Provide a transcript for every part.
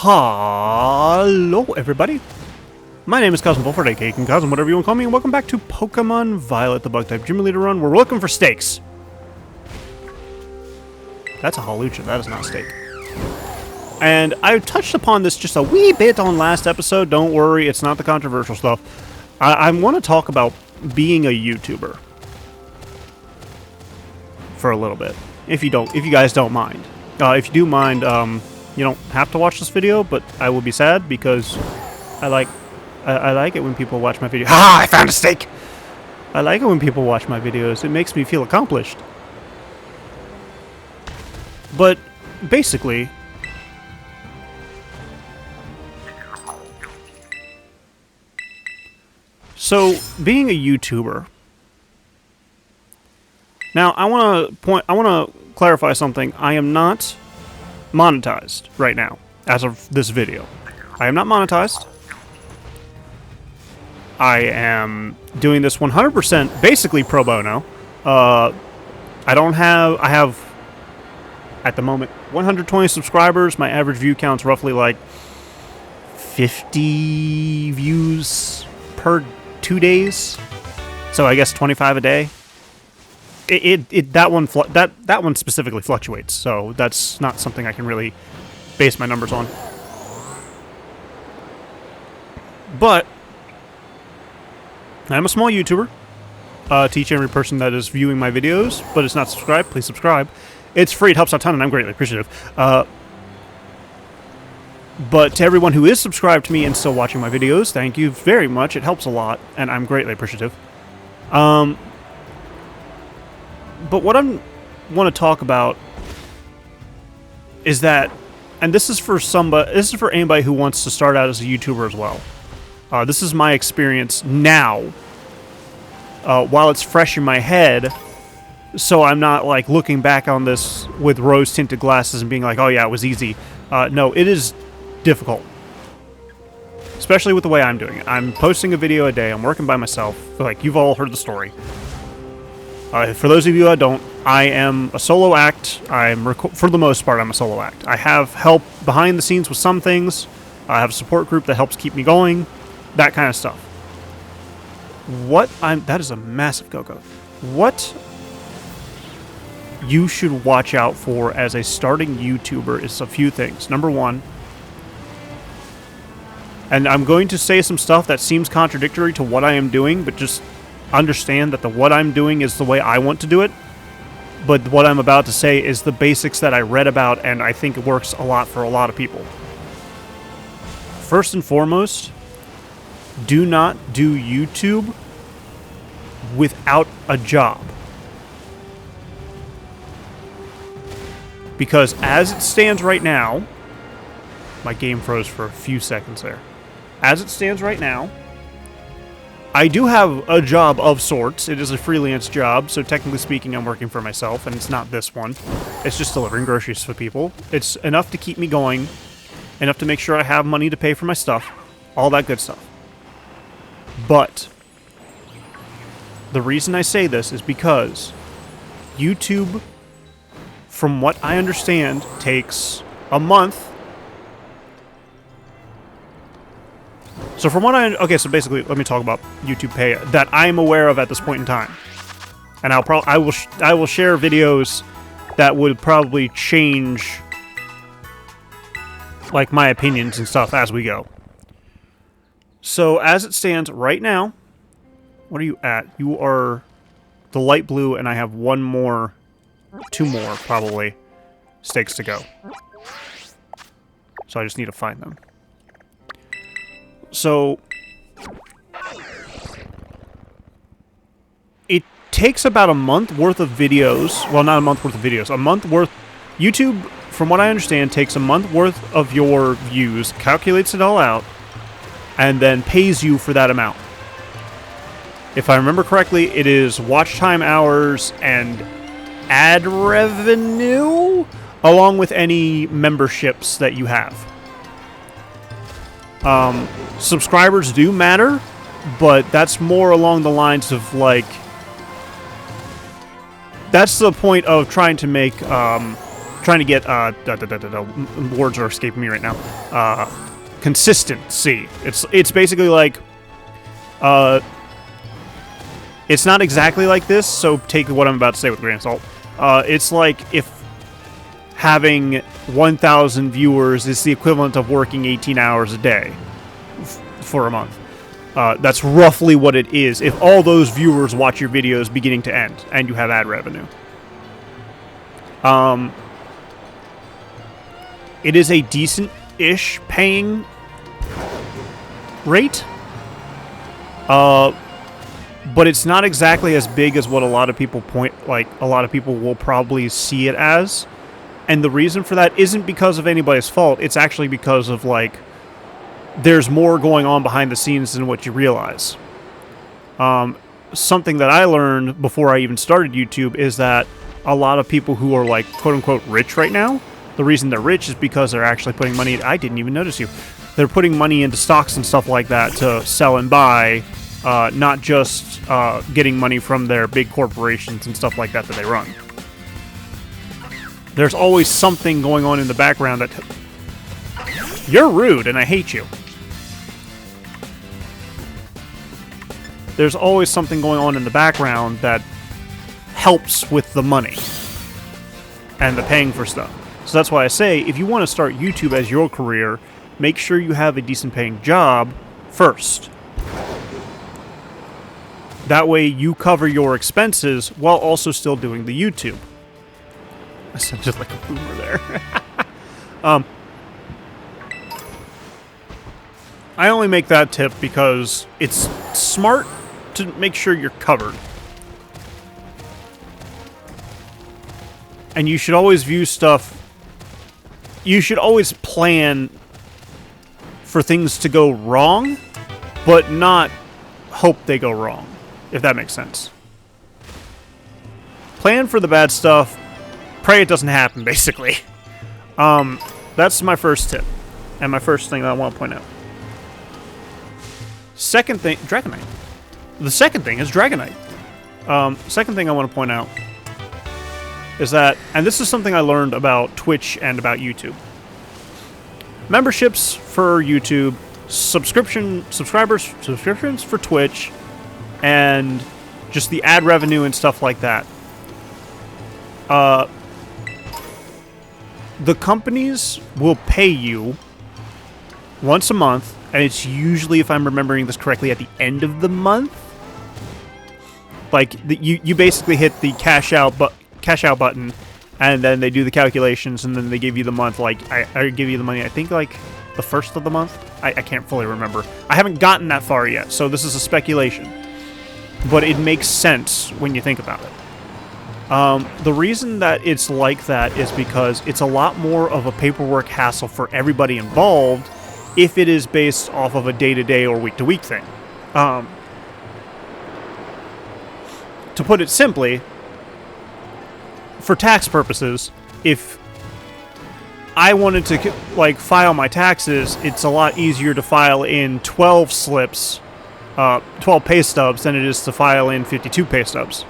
Hello, everybody. My name is Kazm, Vulfhart, aka Kazm, whatever you want to call me, and welcome back to Pokemon Violet, the Bug-type Gym Leader run. We're looking for steaks. That's a halucha, that is not a steak. And I touched upon this just a wee bit on last episode. Don't worry, it's not the controversial stuff. I want to talk about being a YouTuber for a little bit, if you guys don't mind. If you do mind, you don't have to watch this video, but I will be sad because I like it when people watch my video. Ha! I found a steak! I like it when people watch my videos. It makes me feel accomplished. But basically, so being a YouTuber. Now, I want to clarify something. I am not monetized right now as of this video. I am not monetized. I am doing this 100% basically pro bono. I have at the moment 120 subscribers. My average view count's roughly like 50 views per 2 days. So I guess 25 a day. That one specifically fluctuates, so that's not something I can really base my numbers on. But I'm a small YouTuber. To each and every person that is viewing my videos, but is not subscribed, please subscribe. It's free, it helps out a ton, and I'm greatly appreciative. But to everyone who is subscribed to me and still watching my videos, thank you very much. It helps a lot, and I'm greatly appreciative. But what I want to talk about is that, and this is for anybody who wants to start out as a YouTuber as well. This is my experience now, while it's fresh in my head, so I'm not like looking back on this with rose-tinted glasses and being like, oh yeah, it was easy. No, it is difficult. Especially with the way I'm doing it. I'm posting a video a day, I'm working by myself, like you've all heard the story. For those of you that don't, I am a solo act. For the most part, I'm a solo act. I have help behind the scenes with some things. I have a support group that helps keep me going. That kind of stuff. That is a massive go-go. What you should watch out for as a starting YouTuber is a few things. Number one, and I'm going to say some stuff that seems contradictory to what I am doing, but just understand that what I'm doing is the way I want to do it, but what I'm about to say is the basics that I read about, and I think it works a lot for a lot of people. First and foremost, do not do YouTube without a job. Because as it stands right now, my game froze for a few seconds there. As it stands right now, I do have a job of sorts. It is a freelance job, so technically speaking, I'm working for myself, and it's not this one. It's just delivering groceries for people. It's enough to keep me going, enough to make sure I have money to pay for my stuff, all that good stuff. But the reason I say this is because YouTube, from what I understand, takes a month. So from what so basically, let me talk about YouTube Pay that I'm aware of at this point in time, and I will share videos that would probably change, like, my opinions and stuff as we go. So as it stands right now, what are you at? You are the light blue, and I have two more probably stakes to go. So I just need to find them. So, it takes about a month worth of videos. Well, not a month worth of videos. A month worth. YouTube, from what I understand, takes a month worth of your views, calculates it all out, and then pays you for that amount. If I remember correctly, it is watch time hours and ad revenue, along with any memberships that you have. Subscribers do matter, but that's more along the lines of, like, that's the point of trying to make trying to get words are escaping me right now. Consistency. It's basically like it's not exactly like this, so take what I'm about to say with a grain of salt. It's like if having 1,000 viewers is the equivalent of working 18 hours a day for a month. That's roughly what it is if all those viewers watch your videos beginning to end and you have ad revenue. It is a decent-ish paying rate. But it's not exactly as big as what a lot of people a lot of people will probably see it as. And the reason for that isn't because of anybody's fault. It's actually because of, like, there's more going on behind the scenes than what you realize. Something that I learned before I even started YouTube is that a lot of people who are, like, quote-unquote rich right now, the reason they're rich is because they're actually putting money... I didn't even notice you. They're putting money into stocks and stuff like that to sell and buy, not just getting money from their big corporations and stuff like that they run. There's always something going on in the background that... You're rude, and I hate you. There's always something going on in the background that helps with the money and the paying for stuff. So that's why I say, if you want to start YouTube as your career, make sure you have a decent paying job first. That way you cover your expenses while also still doing the YouTube. I sounded like a boomer there. I only make that tip because it's smart to make sure you're covered. And you should always view stuff... You should always plan for things to go wrong, but not hope they go wrong, if that makes sense. Plan for the bad stuff, pray it doesn't happen, basically. That's my first tip, and my first thing that I want to point out. Second thing, Dragonite. The second thing is Dragonite. Second thing I want to point out is that, and this is something I learned about Twitch and about YouTube. Memberships for YouTube, subscriptions for Twitch, and just the ad revenue and stuff like that. The companies will pay you once a month, and it's usually, if I'm remembering this correctly, at the end of the month. Like, you basically hit the cash out button, and then they do the calculations, and then they give you the month. Like, I give you the money, I think, like, the first of the month? I can't fully remember. I haven't gotten that far yet, so this is a speculation. But it makes sense when you think about it. The reason that it's like that is because it's a lot more of a paperwork hassle for everybody involved if it is based off of a day-to-day or week-to-week thing. To put it simply, for tax purposes, if I wanted to, like, file my taxes, it's a lot easier to file in 12 slips, 12 pay stubs, than it is to file in 52 pay stubs.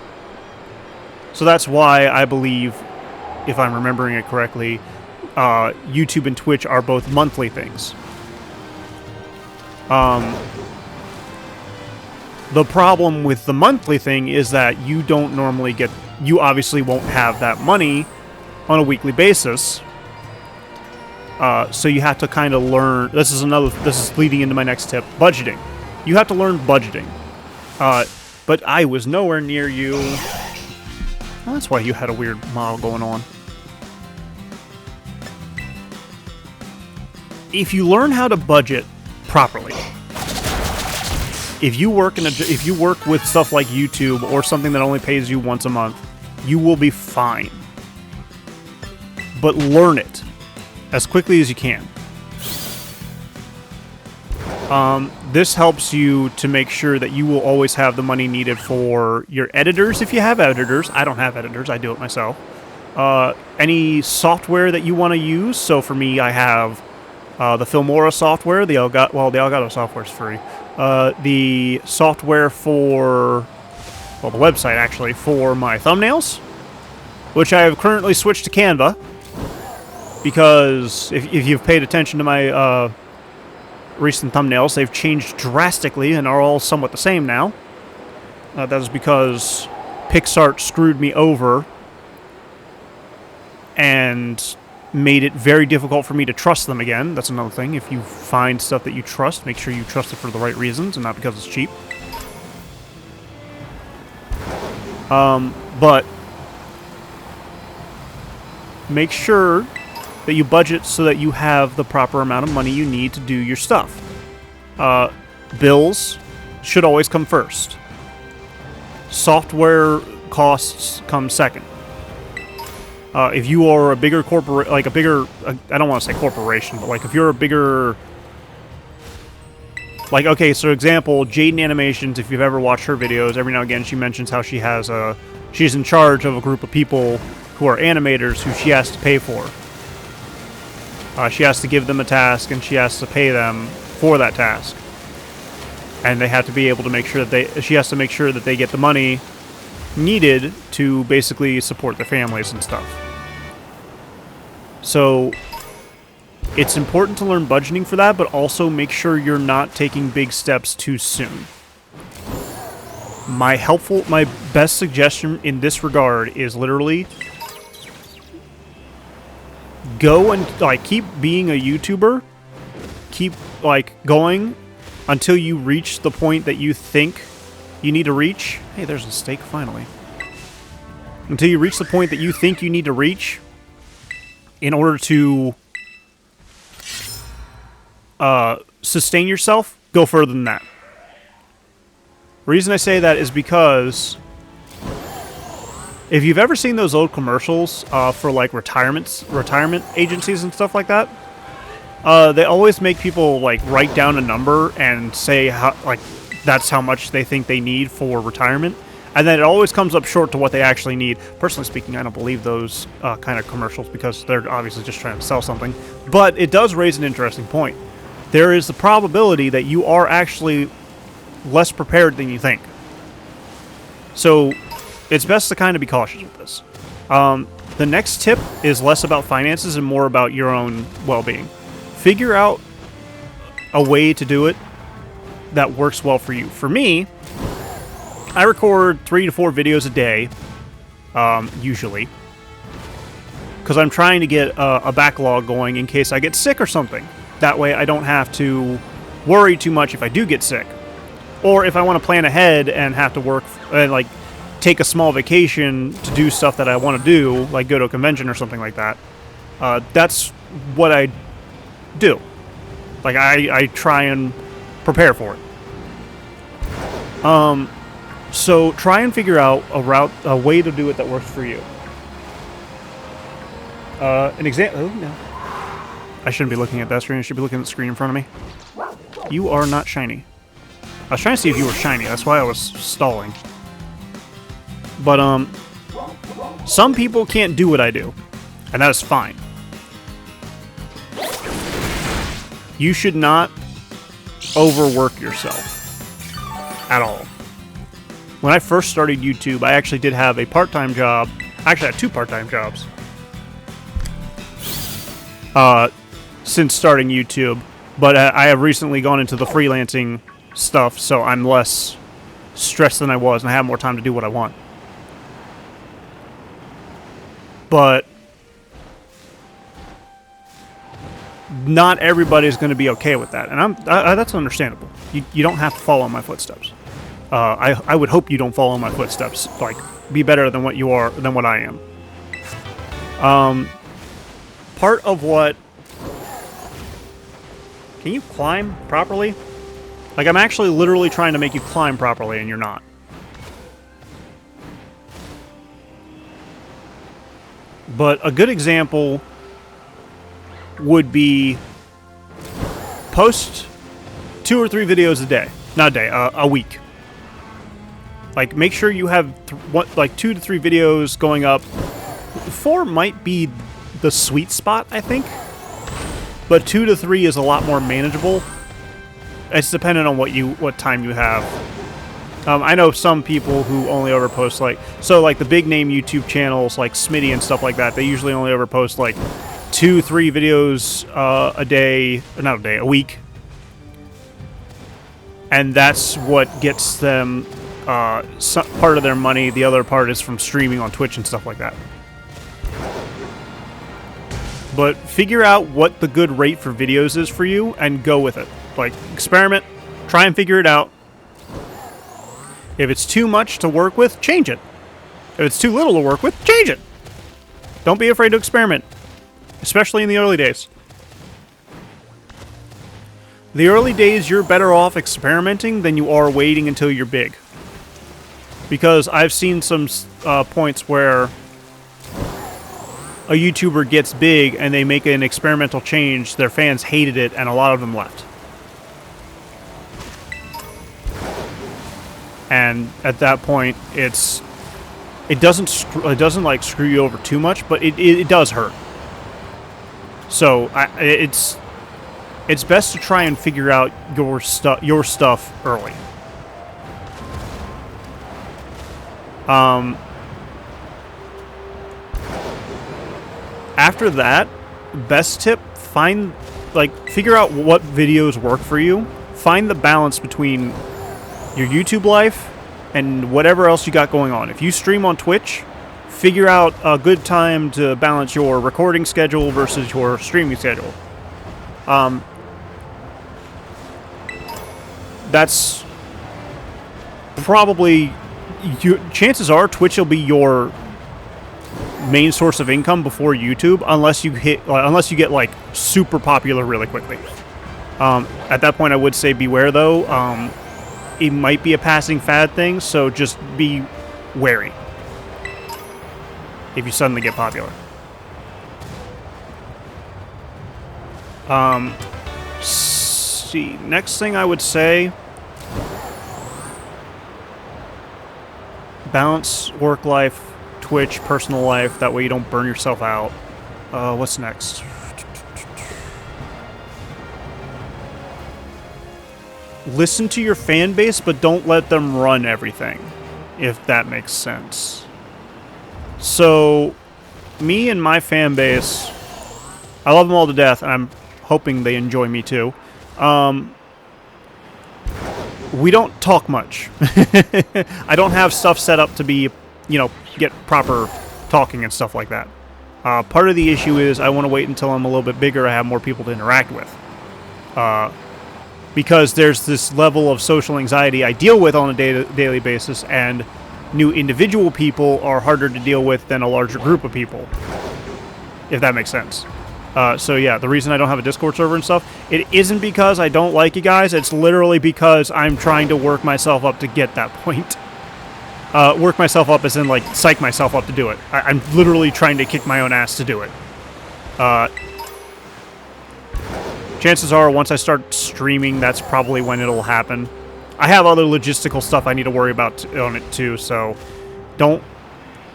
So that's why I believe, if I'm remembering it correctly, YouTube and Twitch are both monthly things. The problem with the monthly thing is that you don't normally get... You obviously won't have that money on a weekly basis. So you have to kind of learn... This is leading into my next tip. Budgeting. You have to learn budgeting. But I was nowhere near you. Well, that's why you had a weird model going on. If you learn how to budget properly... If you work with stuff like YouTube or something that only pays you once a month, you will be fine. But learn it as quickly as you can. This helps you to make sure that you will always have the money needed for your editors, if you have editors. I don't have editors, I do it myself. Any software that you want to use. So for me, I have the Filmora software, the Elgato software is free. The software for, well, the website actually, for my thumbnails, which I have currently switched to Canva. because if you've paid attention to my recent thumbnails, they've changed drastically and are all somewhat the same now. That is because Pixart screwed me over and made it very difficult for me to trust them again. That's another thing. If you find stuff that you trust, make sure you trust it for the right reasons and not because it's cheap. But make sure that you budget so that you have the proper amount of money you need to do your stuff. Bills should always come first. Software costs come second. If you are a bigger corporate, like a bigger, I don't want to say corporation, but like if you're a bigger, like, okay, so example, Jaden Animations, if you've ever watched her videos, every now and again she mentions how she has she's in charge of a group of people who are animators who she has to pay for. She has to give them a task and she has to pay them for that task. And they have to be able to make sure that she has to make sure that they get the money needed to basically support their families and stuff. So it's important to learn budgeting for that, but also make sure you're not taking big steps too soon. My best suggestion in this regard is literally go and like keep being a YouTuber, keep like going until you reach the point that you think you need to reach. Hey, there's a steak finally. Until you reach the point that you think you need to reach in order to sustain yourself, go further than that. Reason I say that is because if you've ever seen those old commercials for like retirement agencies and stuff like that, they always make people like write down a number and say how, like, that's how much they think they need for retirement. And then it always comes up short to what they actually need. Personally speaking, I don't believe those kind of commercials because they're obviously just trying to sell something. But it does raise an interesting point. There is the probability that you are actually less prepared than you think. So it's best to kind of be cautious with this. The next tip is less about finances and more about your own well-being. Figure out a way to do it that works well for you. For me, I record 3 to 4 videos a day, usually, because I'm trying to get a backlog going in case I get sick or something. That way I don't have to worry too much if I do get sick. Or if I want to plan ahead and have to work, and like take a small vacation to do stuff that I want to do, like go to a convention or something like that. That's what I do. Like I try and prepare for it. So try and figure out a way to do it that works for you. An example. Oh no, I shouldn't be looking at that screen. I should be looking at the screen in front of me. You are not shiny. I was trying to see if you were shiny. That's why I was stalling. But some people can't do what I do, and that is fine. You should not overwork yourself at all. When I first started YouTube, I actually did have a part-time job. Actually, I had 2 part-time jobs since starting YouTube. But I have recently gone into the freelancing stuff, so I'm less stressed than I was, and I have more time to do what I want. But not everybody's going to be okay with that, and that's understandable. You don't have to follow in my footsteps. I would hope you don't follow in my footsteps. Like, be better than what you are, than what I am. Part of what... Can you climb properly? Like, I'm actually literally trying to make you climb properly, and you're not. But a good example would be post 2 or 3 videos a day. Not a day, a week. Like, make sure you have 2 to 3 videos going up. 4 might be the sweet spot, I think. But 2 to 3 is a lot more manageable. It's dependent on what time you have. I know some people who only ever post like the big name YouTube channels like Smitty and stuff like that. They usually only ever post like 2-3 videos a day, or not a day, a week. And that's what gets them part of their money. The other part is from streaming on Twitch and stuff like that. But figure out what the good rate for videos is for you and go with it. Like, experiment, try and figure it out. If it's too much to work with, change it. If it's too little to work with, change it. Don't be afraid to experiment, especially in the early days. The early days, you're better off experimenting than you are waiting until you're big. Because I've seen some points where a YouTuber gets big and they make an experimental change, their fans hated it, and a lot of them left. And at that point, it doesn't like screw you over too much, but it does hurt. So it's best to try and figure out your stuff early. After that, best tip, figure out what videos work for you. Find the balance between your YouTube life and whatever else you got going on. If you stream on Twitch, figure out a good time to balance your recording schedule versus your streaming schedule. That's probably... chances are Twitch will be your main source of income before YouTube, unless you get like super popular really quickly. At that point, I would say beware though. It might be a passing fad thing, so just be wary if you suddenly get popular. See, next thing I would say, balance work life, Twitch, personal life, that way you don't burn yourself out. What's next? Listen to your fan base, but don't let them run everything, if that makes sense. So, me and my fan base, I love them all to death, and I'm hoping they enjoy me too. We don't talk much. I don't have stuff set up to be, get proper talking and stuff like that. Part of the issue is I want to wait until I'm a little bit bigger, I have more people to interact with. Because there's this level of social anxiety I deal with on a daily basis, and new individual people are harder to deal with than a larger group of people, if that makes sense. So yeah, the reason I don't have a Discord server and stuff, it isn't because I don't like you guys, it's literally because I'm trying to work myself up to get that point. Work myself up as in, like, psych myself up to do it. I'm literally trying to kick my own ass to do it. Chances are, once I start streaming, that's probably when it'll happen. I have other logistical stuff I need to worry about on it too, so don't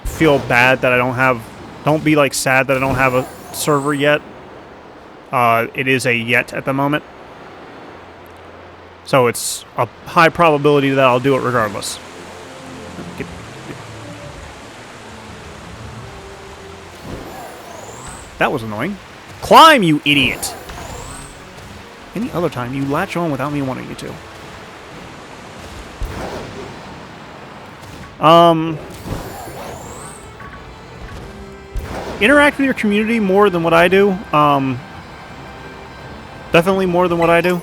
feel bad that I don't have... Don't be, like, sad that I don't have a server yet. It is a yet at the moment. So it's a high probability that I'll do it regardless. That was annoying. Climb, you idiot! Any other time, you latch on without me wanting you to. Interact with your community more than what I do. Definitely more than what I do.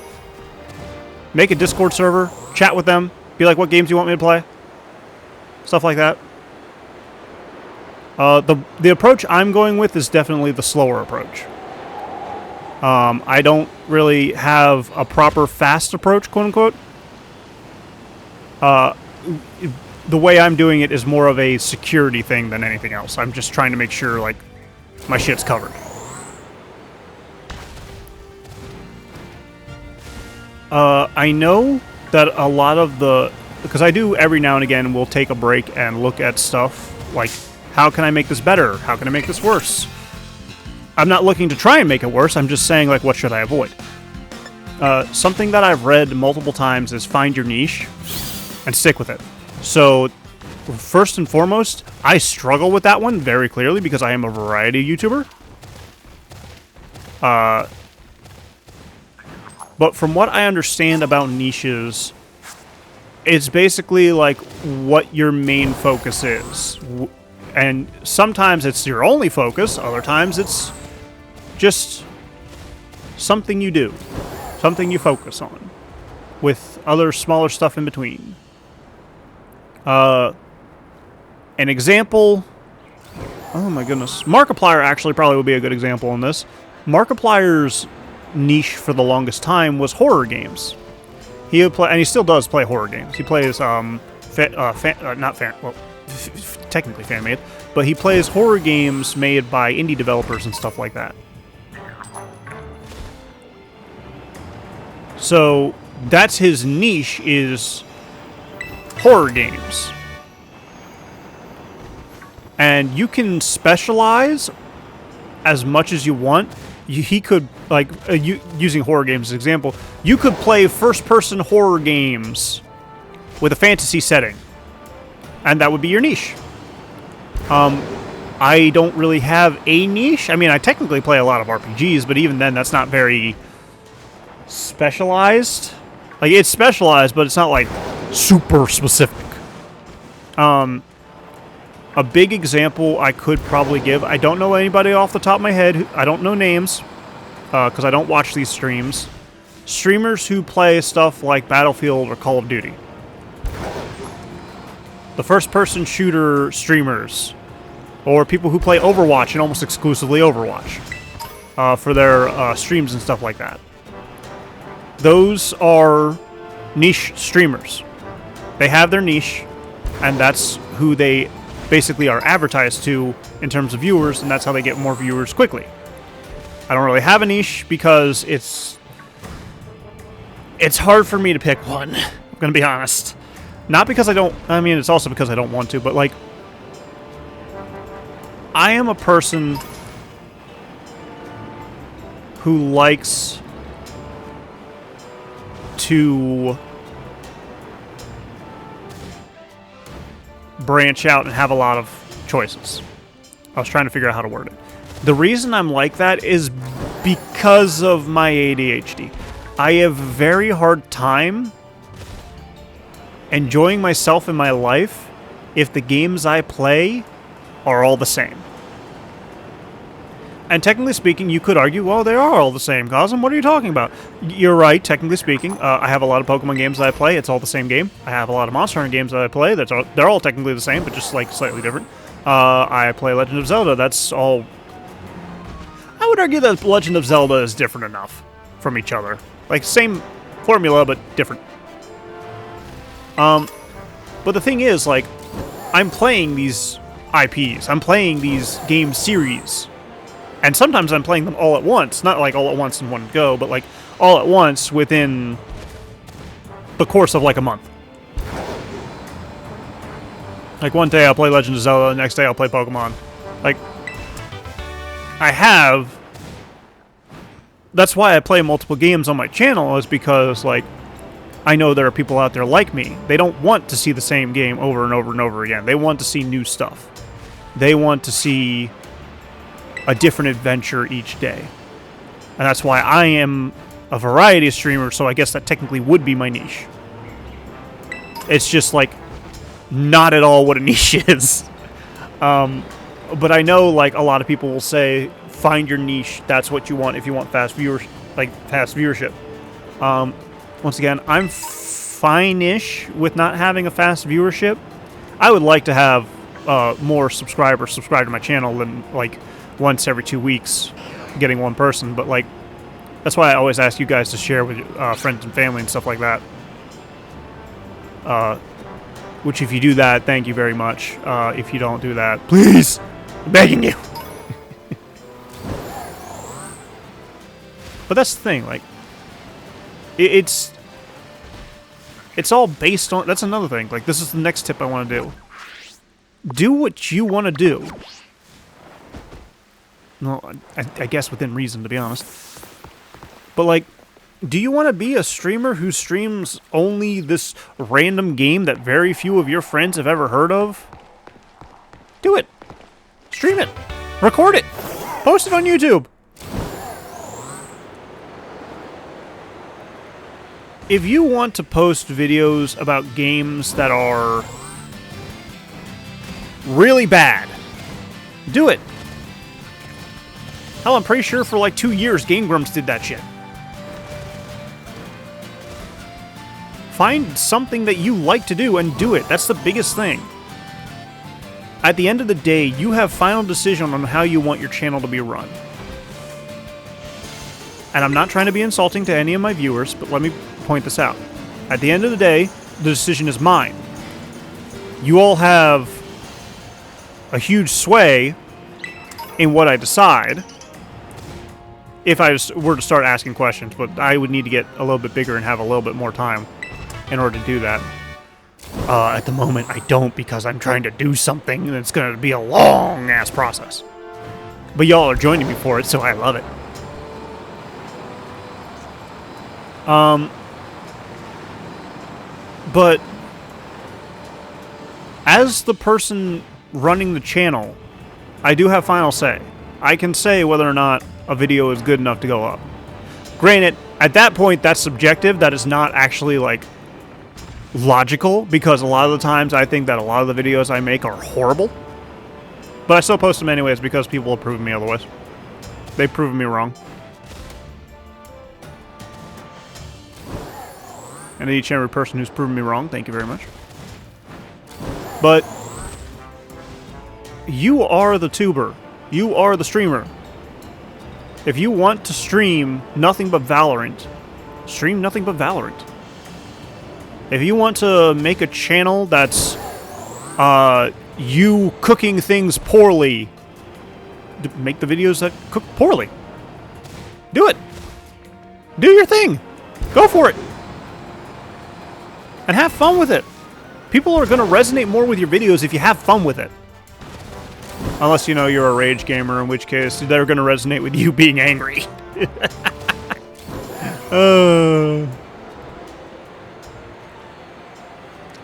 Make a Discord server, chat with them, be like, what games do you want me to play? Stuff like that. The approach I'm going with is definitely the slower approach. I don't really have a proper fast approach, quote-unquote. The way I'm doing it is more of a security thing than anything else. I'm just trying to make sure, like, my shit's covered. I know that a lot of the... Because I do every now and again, we'll take a break and look at stuff like, how can I make this better? How can I make this worse? I'm not looking to try and make it worse, I'm just saying, like, what should I avoid? Something that I've read multiple times is find your niche and stick with it. So, first and foremost, I struggle with that one very clearly because I am a variety YouTuber. But from what I understand about niches, it's basically like what your main focus is. And sometimes it's your only focus, other times it's just something you do, something you focus on, with other smaller stuff in between. An example... Oh my goodness. Markiplier actually probably would be a good example in this. Markiplier's niche for the longest time was horror games. He would play, and he still does play horror games. He plays, technically fan-made, but he plays horror games made by indie developers and stuff like that. So, that's his niche, is horror games. And you can specialize as much as you want. He could, like, using horror games as an example, you could play first-person horror games with a fantasy setting. And that would be your niche. I don't really have a niche. I mean, I technically play a lot of RPGs, but even then, that's not very specialized. Like, it's specialized, but it's not, like, super specific. A big example I could probably give, I don't know anybody off the top of my head, I don't know names, because I don't watch these streams. Streamers who play stuff like Battlefield or Call of Duty. The first-person shooter streamers, or people who play Overwatch and almost exclusively Overwatch, for their streams and stuff like that. Those are niche streamers. They have their niche, and that's who they basically are advertised to in terms of viewers, and that's how they get more viewers quickly. I don't really have a niche because it's hard for me to pick one. I'm gonna be honest. Not because I don't, I mean, it's also because I don't want to, but like, I am a person who likes to branch out and have a lot of choices. I was trying to figure out how to word it. The reason I'm like that is because of my ADHD. I have a very hard time enjoying myself in my life if the games I play are all the same. And technically speaking, you could argue, well, they are all the same, Kazm. What are you talking about? You're right, technically speaking. I have a lot of Pokemon games that I play. It's all the same game. I have a lot of Monster Hunter games that I play. They're all technically the same, but just like slightly different. I play Legend of Zelda. That's all... I would argue that Legend of Zelda is different enough from each other. Like, same formula, but different. But the thing is, like, I'm playing these IPs. I'm playing these game series. And sometimes I'm playing them all at once. Not like all at once in one go, but like all at once within the course of like a month. Like one day I'll play Legend of Zelda, the next day I'll play Pokemon. Like, I have... That's why I play multiple games on my channel, is because, like, I know there are people out there like me. They don't want to see the same game over and over and over again. They want to see new stuff. They want to see a different adventure each day. And that's why I am a variety streamer, so I guess that technically would be my niche. It's just, like, not at all what a niche is. But I know, like, a lot of people will say, find your niche, that's what you want if you want fast viewership. Once again, I'm fine-ish with not having a fast viewership. I would like to have more subscribers subscribe to my channel than, like, once every 2 weeks getting one person, but like, that's why I always ask you guys to share with friends and family and stuff like that. Which, if you do that, thank you very much. If you don't do that, please, I'm begging you. But that's the thing, like, it's all based on, that's another thing, like, this is the next tip I want to do. Do what you want to do. Well, I guess within reason, to be honest. But, like, do you want to be a streamer who streams only this random game that very few of your friends have ever heard of? Do it. Stream it. Record it. Post it on YouTube. if you want to post videos about games that are really bad, do it. Hell, I'm pretty sure for like 2 years, Game Grumps did that shit. Find something that you like to do and do it. That's the biggest thing. At the end of the day, you have final decision on how you want your channel to be run. And I'm not trying to be insulting to any of my viewers, but let me point this out. At the end of the day, the decision is mine. You all have a huge sway in what I decide if I were to start asking questions, but I would need to get a little bit bigger and have a little bit more time in order to do that. At the moment, I don't, because I'm trying to do something that's going to be a long-ass process. But y'all are joining me for it, so I love it. But as the person running the channel, I do have final say. I can say whether or not a video is good enough to go up. Granted, at that point, that's subjective. That is not actually, like, logical, because a lot of the times I think that a lot of the videos I make are horrible. But I still post them anyways because people have proven me otherwise. They've proven me wrong. And each and every person who's proven me wrong, thank you very much. But you are the tuber. You are the streamer. If you want to stream nothing but Valorant, stream nothing but Valorant. If you want to make a channel that's you cooking things poorly, make the videos that cook poorly. Do it. Do your thing. Go for it. And have fun with it. People are going to resonate more with your videos if you have fun with it. Unless, you know, you're a rage gamer, in which case they're going to resonate with you being angry.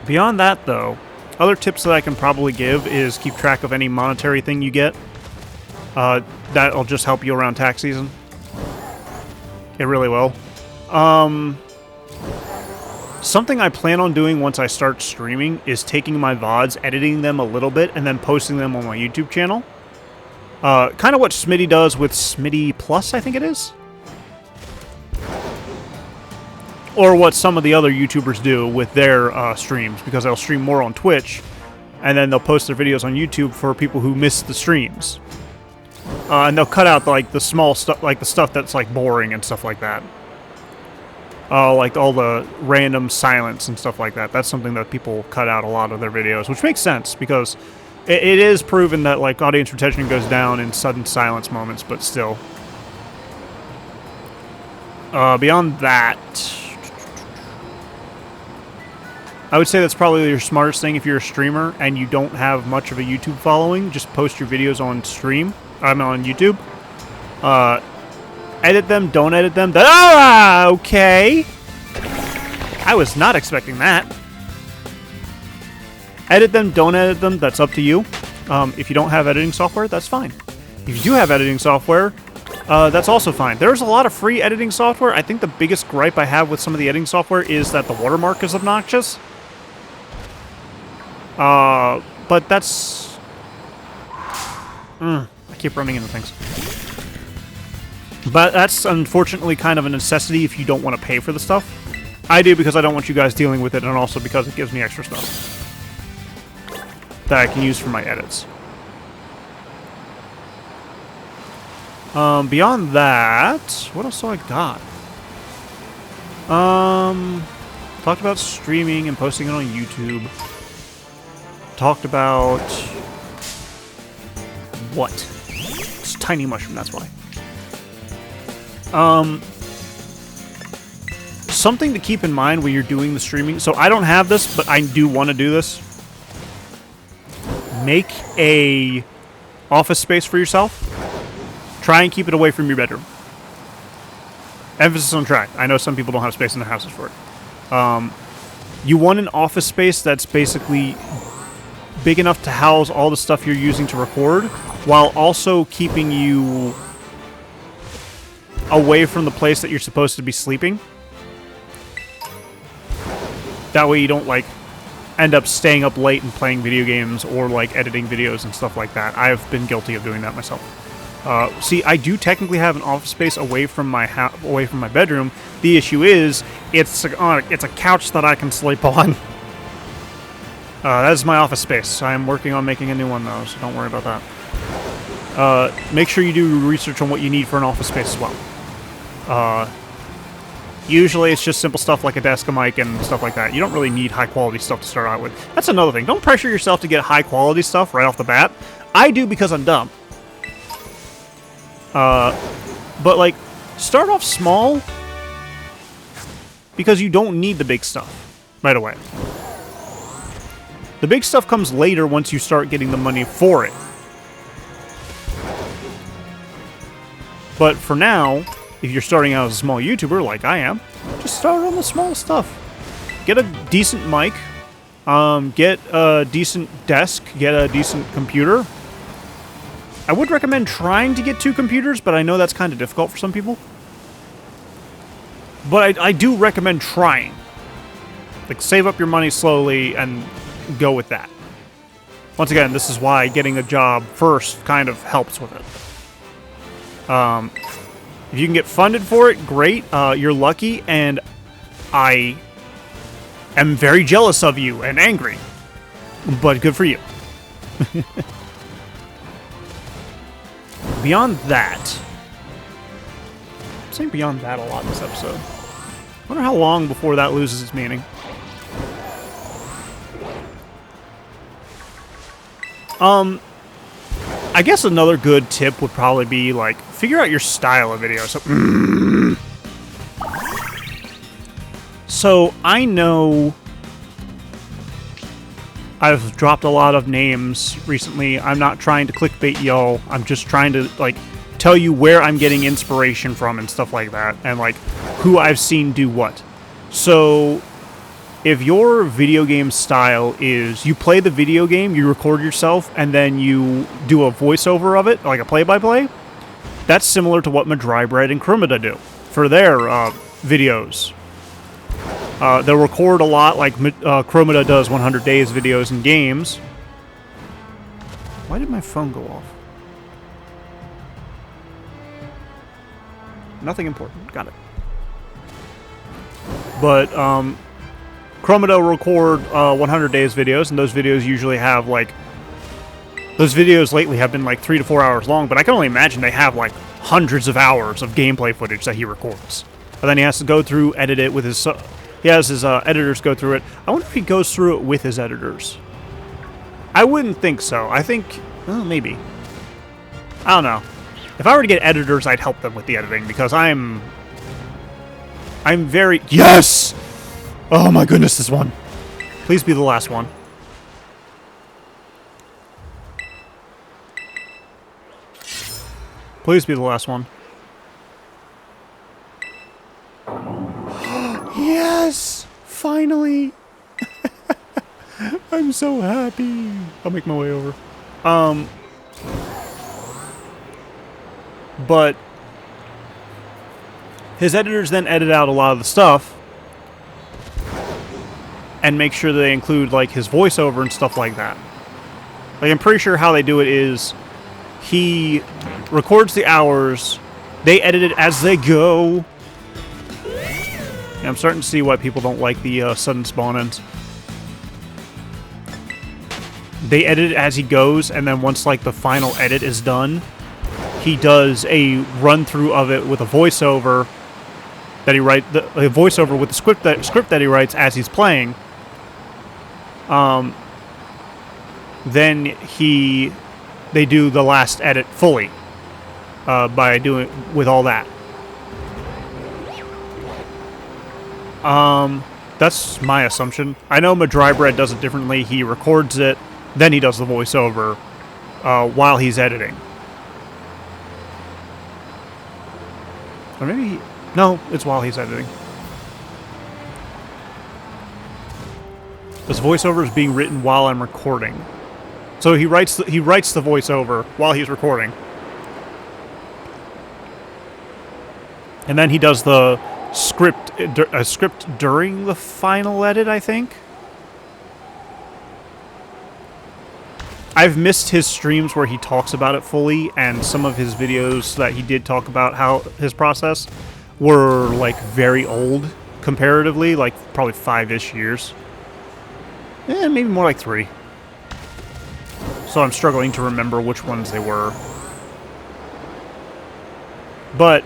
Beyond that, though, other tips that I can probably give is keep track of any monetary thing you get. That'll just help you around tax season. It really will. Something I plan on doing once I start streaming is taking my VODs, editing them a little bit, and then posting them on my YouTube channel. Kind of what Smitty does with Smitty Plus, I think it is. Or what some of the other YouTubers do with their streams, because they'll stream more on Twitch, and then they'll post their videos on YouTube for people who miss the streams. And they'll cut out like the small stuff, like the stuff that's like boring and stuff like that. Like all the random silence and stuff like that. That's something that people cut out a lot of their videos, which makes sense because it is proven that like audience retention goes down in sudden silence moments, but still. Beyond that, I would say that's probably your smartest thing if you're a streamer and you don't have much of a YouTube following. Just post your videos on stream. I'm on YouTube. Edit them, don't edit them. Ah, okay. I was not expecting that. Edit them, don't edit them. That's up to you. If you don't have editing software, that's fine. If you do have editing software, that's also fine. There's a lot of free editing software. I think the biggest gripe I have with some of the editing software is that the watermark is obnoxious. But that's... I keep running into things. But that's unfortunately kind of a necessity if you don't want to pay for the stuff. I do because I don't want you guys dealing with it, and also because it gives me extra stuff that I can use for my edits. Beyond that, what else do I got? Talked about streaming and posting it on YouTube. Talked about... what? It's tiny mushroom, that's why. Something to keep in mind when you're doing the streaming. So I don't have this, but I do want to do this. Make a office space for yourself. Try and keep it away from your bedroom. Emphasis on try. I know some people don't have space in their houses for it. You want an office space that's basically big enough to house all the stuff you're using to record, while also keeping you away from the place that you're supposed to be sleeping. That way you don't, like, end up staying up late and playing video games or, like, editing videos and stuff like that. I've been guilty of doing that myself. See, I do technically have an office space away from my bedroom. The issue is, it's a couch that I can sleep on. That is my office space. I am working on making a new one, though, so don't worry about that. Make sure you do research on what you need for an office space as well. Usually it's just simple stuff like a desk, a mic, and stuff like that. You don't really need high-quality stuff to start out with. That's another thing. Don't pressure yourself to get high-quality stuff right off the bat. I do because I'm dumb. But, like, start off small because you don't need the big stuff right away. The big stuff comes later once you start getting the money for it. But for now, if you're starting out as a small YouTuber like I am, just start on the small stuff. Get a decent mic, get a decent desk, get a decent computer. I would recommend trying to get 2 computers, but I know that's kind of difficult for some people. But I do recommend trying. Like, save up your money slowly and go with that. Once again, this is why getting a job first kind of helps with it. If you can get funded for it, great. You're lucky, and I am very jealous of you and angry. But good for you. Beyond that... I'm saying beyond that a lot in this episode. I wonder how long before that loses its meaning. I guess another good tip would probably be, like, figure out your style of video. So I know I've dropped a lot of names recently. I'm not trying to clickbait y'all. I'm just trying to, like, tell you where I'm getting inspiration from and stuff like that. And, like, who I've seen do what. So if your video game style is you play the video game, you record yourself, and then you do a voiceover of it, like a play-by-play, that's similar to what Madrybread and Chromida do for their videos. They'll record a lot like Chromida does 100 Days videos and games. Why did my phone go off? Nothing important. Got it. But, Chromida will record 100 Days videos, and those videos usually have, like... Those videos lately have been, like, 3 to 4 hours long, but I can only imagine they have, like, hundreds of hours of gameplay footage that he records. And then he has to go through, edit it with his... He has his editors go through it. I wonder if he goes through it with his editors. I wouldn't think so. I think... Well, maybe. I don't know. If I were to get editors, I'd help them with the editing, because I'm very... Yes! Oh my goodness, this one. Please be the last one. Please be the last one. Yes! Finally! I'm so happy. I'll make my way over. But his editors then edit out a lot of the stuff and make sure they include, like, his voiceover and stuff like that. Like, I'm pretty sure how they do it is he records the hours, they edit it as they go. Yeah, I'm starting to see why people don't like the sudden spawn-ins. They edit it as he goes, and then once, like, the final edit is done, he does a run-through of it with a voiceover that he writes, a voiceover with the script that he writes as he's playing. Then they do the last edit fully by doing with all that. That's my assumption. I know Madrybread does it differently. He records it, then he does the voiceover while he's editing. Or maybe no, it's while he's editing. This voiceover is being written while I'm recording. So he writes the voiceover while he's recording. And then he does the script during the final edit, I think. I've missed his streams where he talks about it fully, and some of his videos that he did talk about how his process were, like, very old, comparatively, like, probably 5-ish years. Maybe more like 3. So I'm struggling to remember which ones they were. But,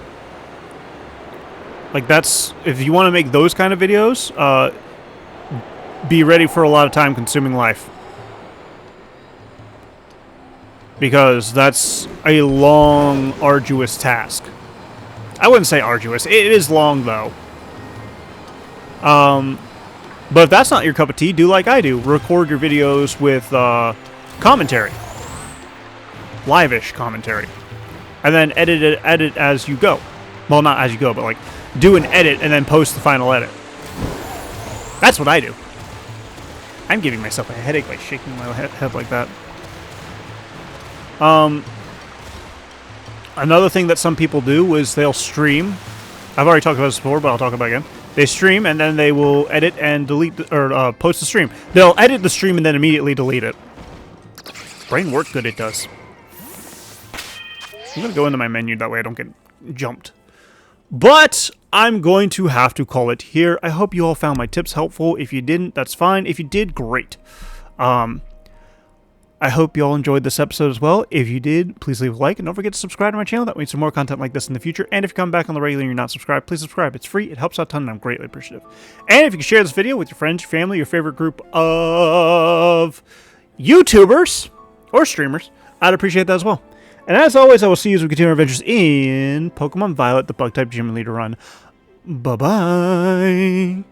like, that's... if you want to make those kind of videos, be ready for a lot of time-consuming life. Because that's a long, arduous task. I wouldn't say arduous. It is long, though. But if that's not your cup of tea, do like I do. Record your videos with commentary. Live-ish commentary. And then edit as you go. Well, not as you go, but like do an edit and then post the final edit. That's what I do. I'm giving myself a headache by shaking my head like that. Another thing that some people do is they'll stream. I've already talked about this before, but I'll talk about it again. They stream, and then they will edit and delete, or post the stream. They'll edit the stream and then immediately delete it. Brain work good it does. I'm going to go into my menu, that way I don't get jumped. But I'm going to have to call it here. I hope you all found my tips helpful. If you didn't, that's fine. If you did, great. I hope you all enjoyed this episode as well. If you did, please leave a like, and don't forget to subscribe to my channel. That way, some more content like this in the future. And if you come back on the regular and you're not subscribed, please subscribe. It's free. It helps out a ton, and I'm greatly appreciative. And if you can share this video with your friends, your family, your favorite group of YouTubers or streamers, I'd appreciate that as well. And as always, I will see you as we continue our adventures in Pokemon Violet, the Bug-type Gym Leader run. Bye-bye.